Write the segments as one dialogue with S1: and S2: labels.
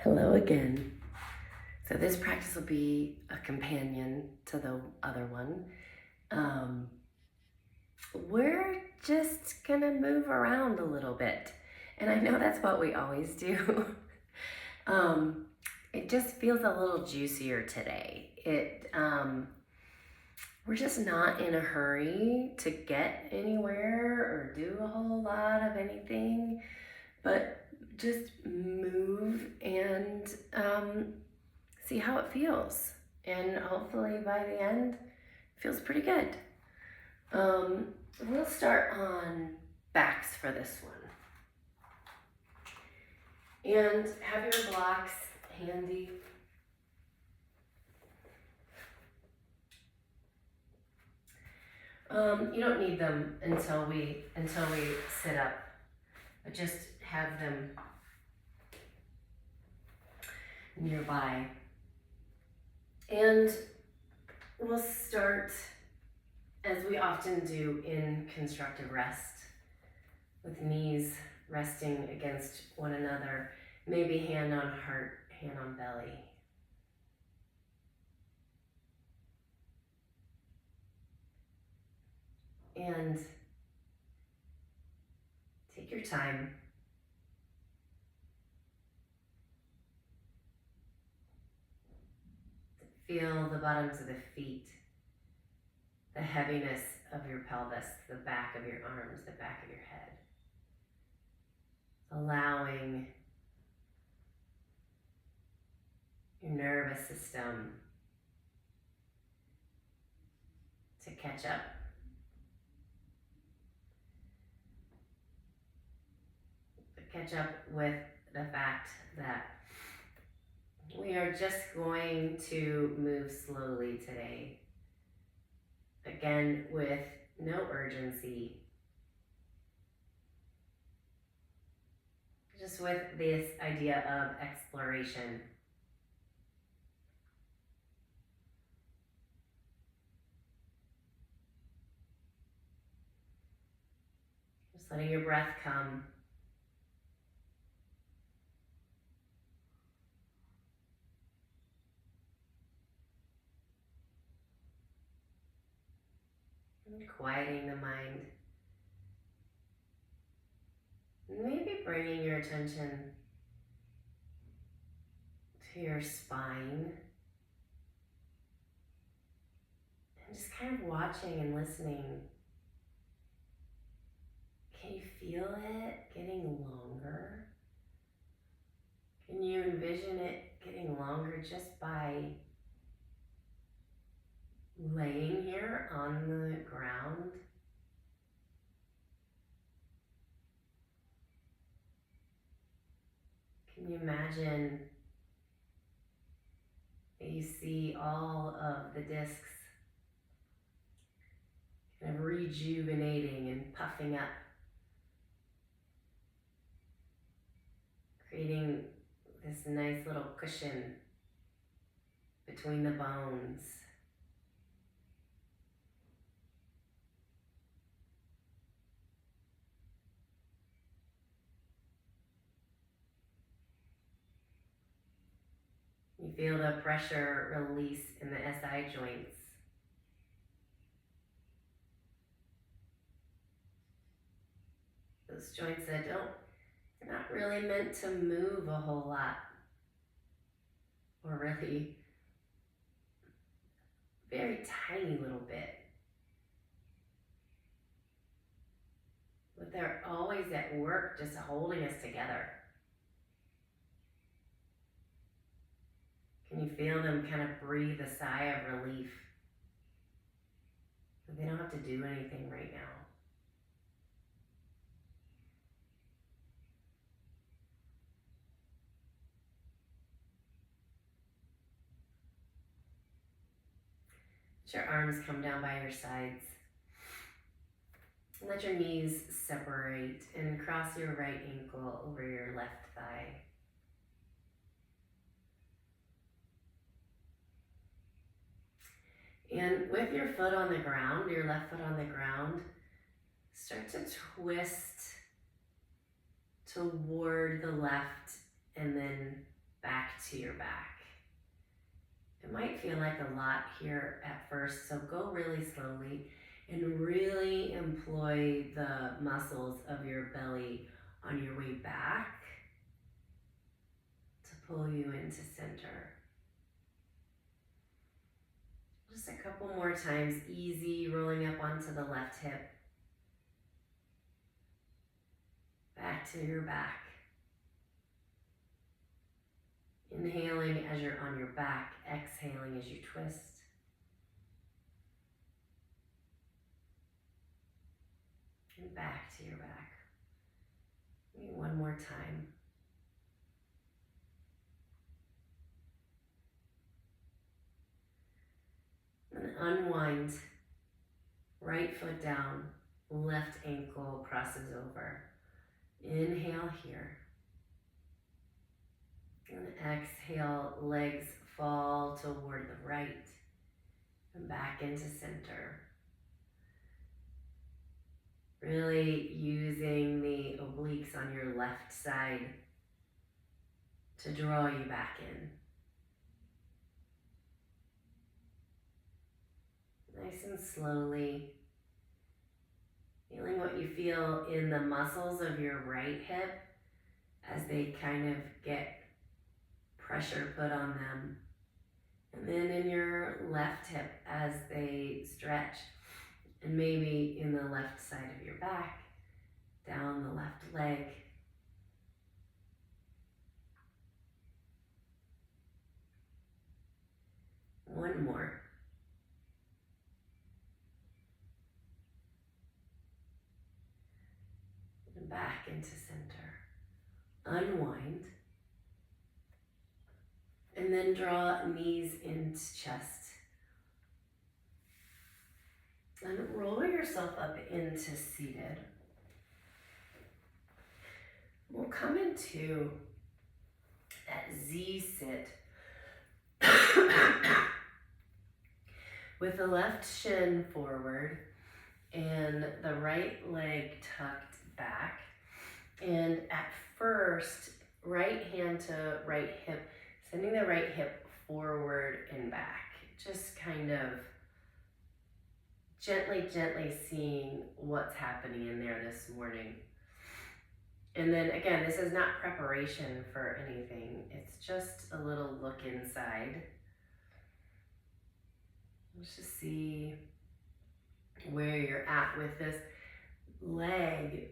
S1: Hello again. So this practice will be a companion to the other one. Um, we're just gonna move around a little bit. And I know that's what we always do. um, it just feels a little juicier today. We're just not in a hurry to get anywhere or do a whole lot of anything, but just move and see how it feels. And hopefully by the end, it feels pretty good. We'll start on backs for this one. And have your blocks handy. You don't need them until we sit up, but just have them nearby. And we'll start, as we often do, in constructive rest, with knees resting against one another, maybe hand on heart, hand on belly. And take your time. Feel the bottoms of the feet, the heaviness of your pelvis, the back of your arms, the back of your head. Allowing your nervous system to catch up. Catch up with the fact that we are just going to move slowly today. Again, with no urgency. Just with this idea of exploration. Just letting your breath come. And quieting the mind. Maybe bringing your attention to your spine. And just kind of watching and listening. Can you feel it getting longer? Can you envision it getting longer just by laying here on the ground? Can you imagine that you see all of the discs kind of rejuvenating and puffing up, creating this nice little cushion between the bones. You feel the pressure release in the SI joints. Those joints that they're not really meant to move a whole lot, or really very tiny little bit. But they're always at work just holding us together. Can you feel them kind of breathe a sigh of relief? But they don't have to do anything right now. Let your arms come down by your sides. Let your knees separate and cross your right ankle over your left thigh. And with your foot on the ground, your left foot on the ground, start to twist toward the left and then back to your back. It might feel like a lot here at first, so go really slowly and really employ the muscles of your belly on your way back to pull you into center. Just a couple more times, easy, rolling up onto the left hip. Back to your back. Inhaling as you're on your back, exhaling as you twist. And back to your back. Maybe one more time. And unwind. Right foot down, left ankle crosses over. Inhale here. And exhale, legs fall toward the right and back into center. Really using the obliques on your left side to draw you back in. Nice and slowly. Feeling what you feel in the muscles of your right hip as they kind of get pressure put on them. And then in your left hip as they stretch. And maybe in the left side of your back, down the left leg. One more. And back into center. Unwind. And then draw knees into chest. And roll yourself up into seated. We'll come into that Z sit with the left shin forward and the right leg tucked back. And at first, right hand to right hip, sending the right hip forward and back. Just kind of gently seeing what's happening in there this morning. And then again, this is not preparation for anything. It's just a little look inside. Let's just see where you're at with this leg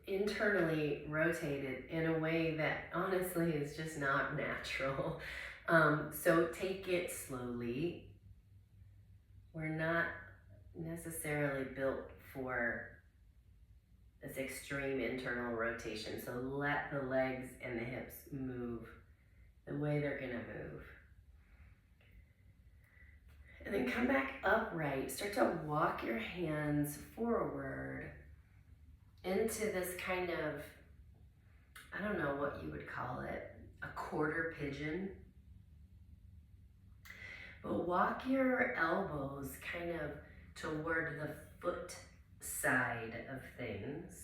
S1: internally rotated in a way that honestly is just not natural. So take it slowly. We're not necessarily built for this extreme internal rotation. So let the legs and the hips move the way they're gonna move. And then come back upright. Start to walk your hands forward into this kind of, I don't know what you would call it, a quarter pigeon. But walk your elbows kind of toward the foot side of things.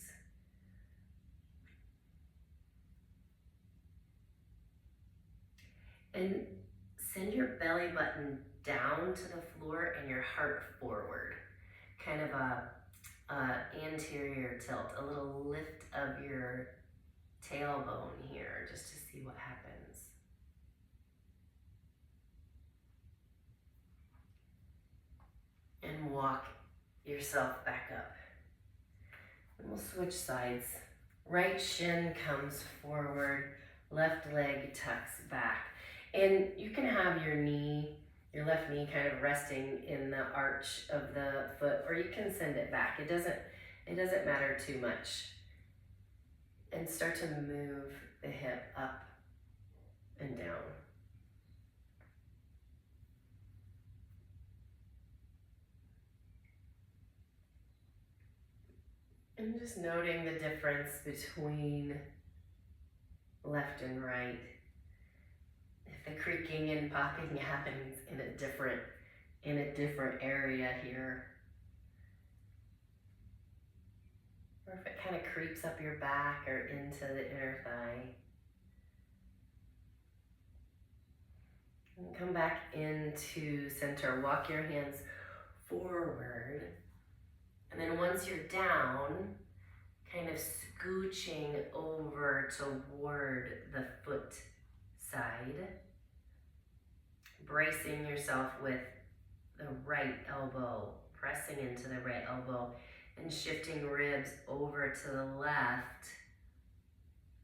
S1: And send your belly button down to the floor and your heart forward. Kind of a anterior tilt, a little lift of your tailbone here, just to see what happens. And walk yourself back up. And we'll switch sides. Right shin comes forward, left leg tucks back. And you can have your left knee kind of resting in the arch of the foot, or you can send it back. It doesn't matter too much. And start to move the hip up and down. And just noting the difference between left and right. If the creaking and popping happens in a different area here. Or if it kind of creeps up your back or into the inner thigh. Come back into center. Walk your hands forward. And then once you're down, kind of scooching over toward the foot side. Bracing yourself with the right elbow, pressing into the right elbow, and shifting ribs over to the left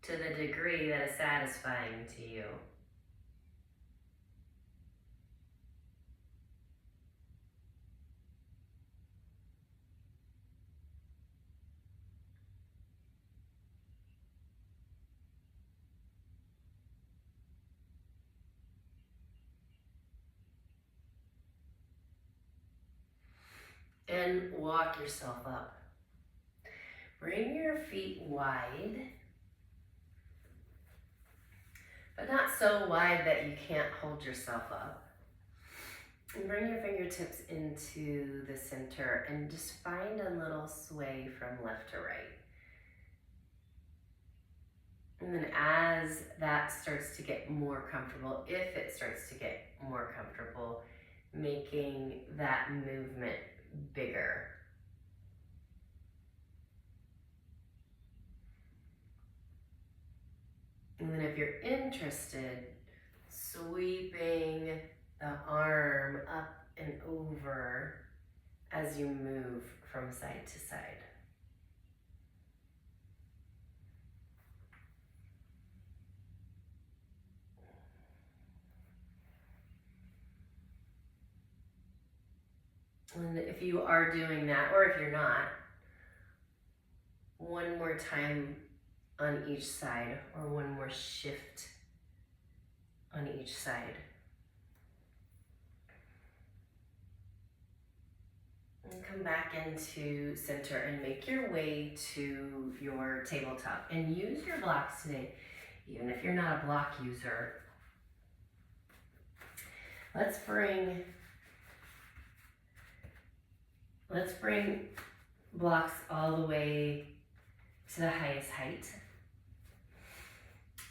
S1: to the degree that is satisfying to you. And walk yourself up. Bring your feet wide, but not so wide that you can't hold yourself up. And bring your fingertips into the center and just find a little sway from left to right. And then as that starts to get more comfortable, if it starts to get more comfortable, making that movement bigger. And then if you're interested, sweeping the arm up and over as you move from side to side. And if you are doing that, or if you're not, one more time on each side, or one more shift on each side. And come back into center and make your way to your tabletop. And use your blocks today, even if you're not a block user. Let's bring blocks all the way to the highest height.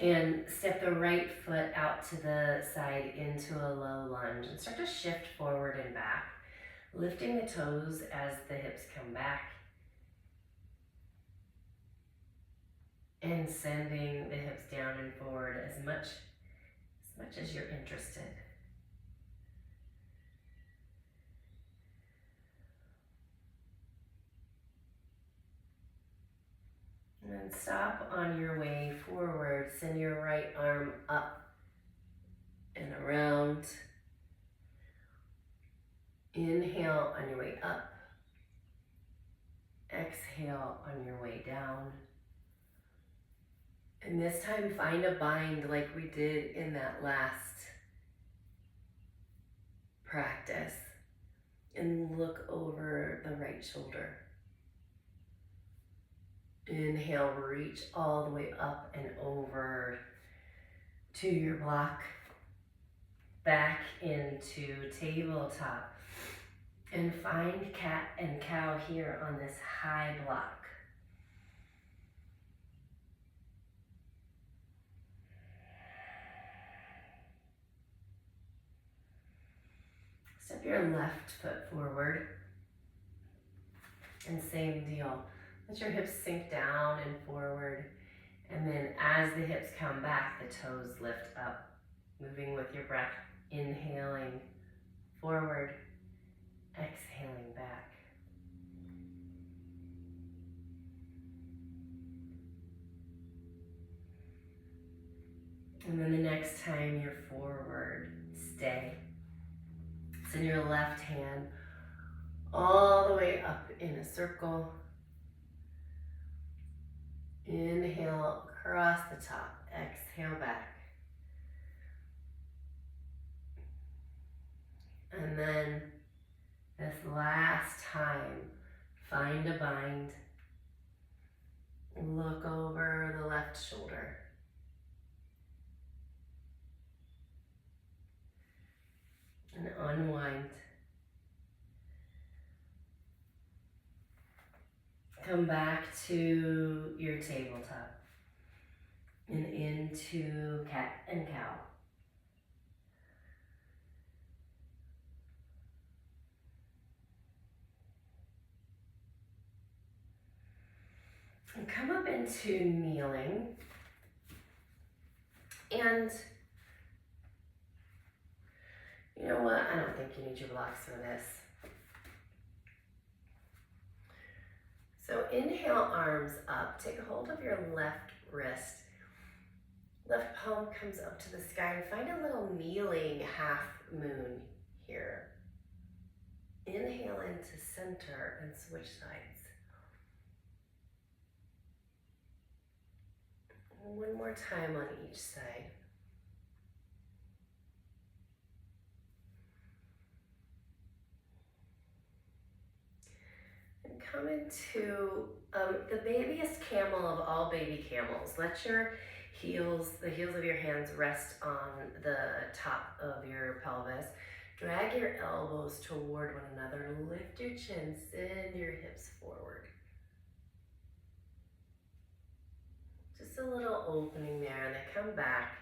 S1: And step the right foot out to the side into a low lunge and start to shift forward and back, lifting the toes as the hips come back and sending the hips down and forward as much as you're interested. And then stop on your way forward. Send your right arm up and around. Inhale on your way up. Exhale on your way down. And this time find a bind like we did in that last practice. And look over the right shoulder. Inhale, reach all the way up and over to your block. Back into tabletop. And find cat and cow here on this high block. Step your left foot forward. And same deal. Let your hips sink down and forward. And then as the hips come back, the toes lift up. Moving with your breath. Inhaling forward. Exhaling back. And then the next time you're forward, stay. Send your left hand all the way up in a circle. Inhale across the top. Exhale back. And then this last time, find a bind. Look over the left shoulder. And unwind. Come back to your tabletop and into cat and cow. into kneeling. And you know what? I don't think you need your blocks for this. So inhale, arms up. Take a hold of your left wrist. Left palm comes up to the sky and find a little kneeling half moon here. Inhale into center and switch sides. One more time on each side. And come into the babyest camel of all baby camels. Let your the heels of your hands rest on the top of your pelvis. Drag your elbows toward one another. Lift your chin, send your hips forward. Just a little opening there, and then come back.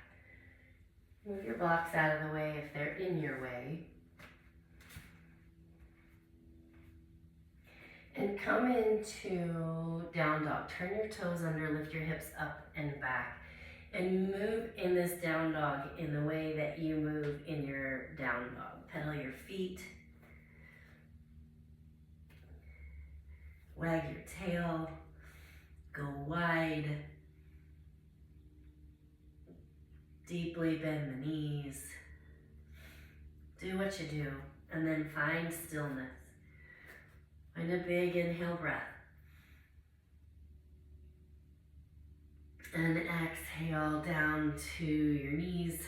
S1: Move your blocks out of the way if they're in your way. And come into down dog. Turn your toes under, lift your hips up and back. And move in this down dog in the way that you move in your down dog. Pedal your feet. Wag your tail. Go wide. Deeply bend the knees. Do what you do, and then find stillness. Find a big inhale breath. And exhale down to your knees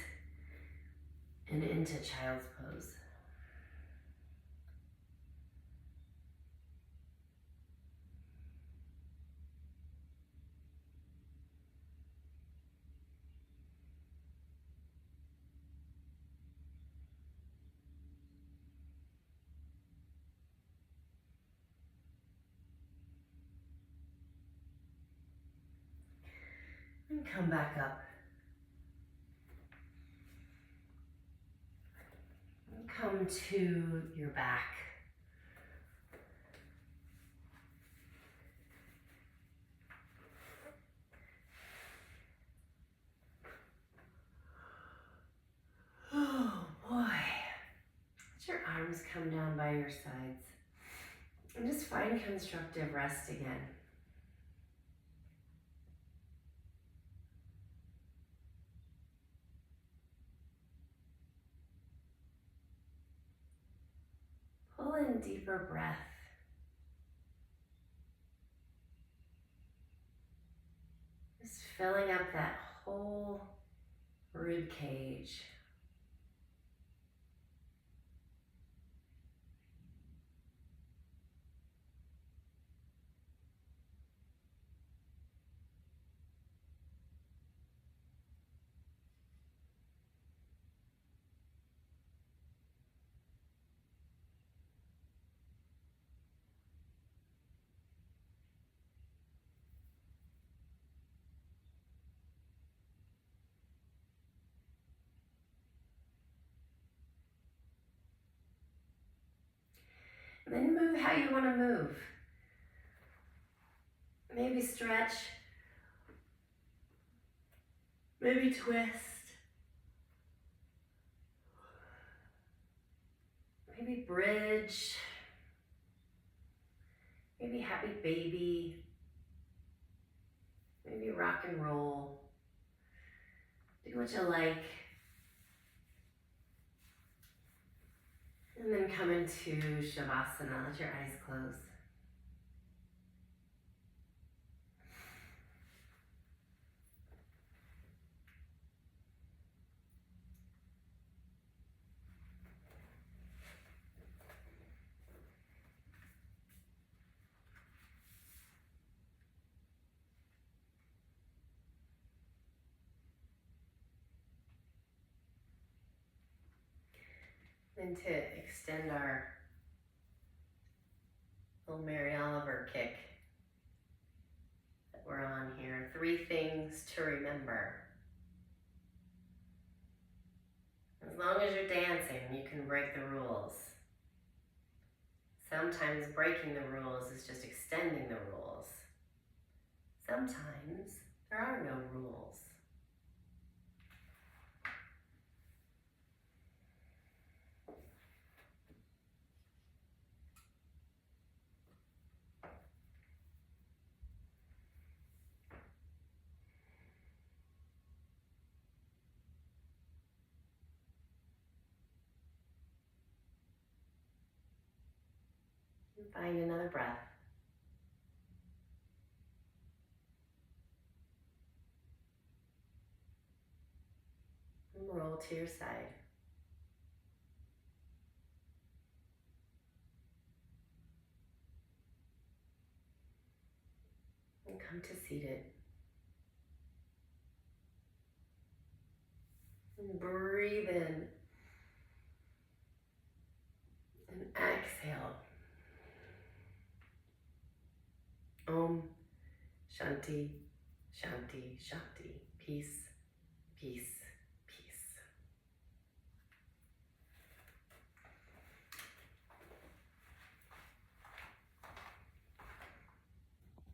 S1: and into child's pose. And come back up. And come to your back. Oh boy. Let your arms come down by your sides. And just find constructive rest again. Pull in deeper breath. Just filling up that whole rib cage. And then move how you want to move. Maybe stretch. Maybe twist. Maybe bridge. Maybe happy baby. Maybe rock and roll. Do what you like. And then come into Shavasana. Let your eyes close. Then to extend our little Mary Oliver kick that we're on here. 3 things to remember. As long as you're dancing, you can break the rules. Sometimes breaking the rules is just extending the rules. sometimes there are no rules. Find another breath. And roll to your side. And come to seated. And breathe in. And exhale. Om Shanti, Shanti, Shanti. Peace, peace,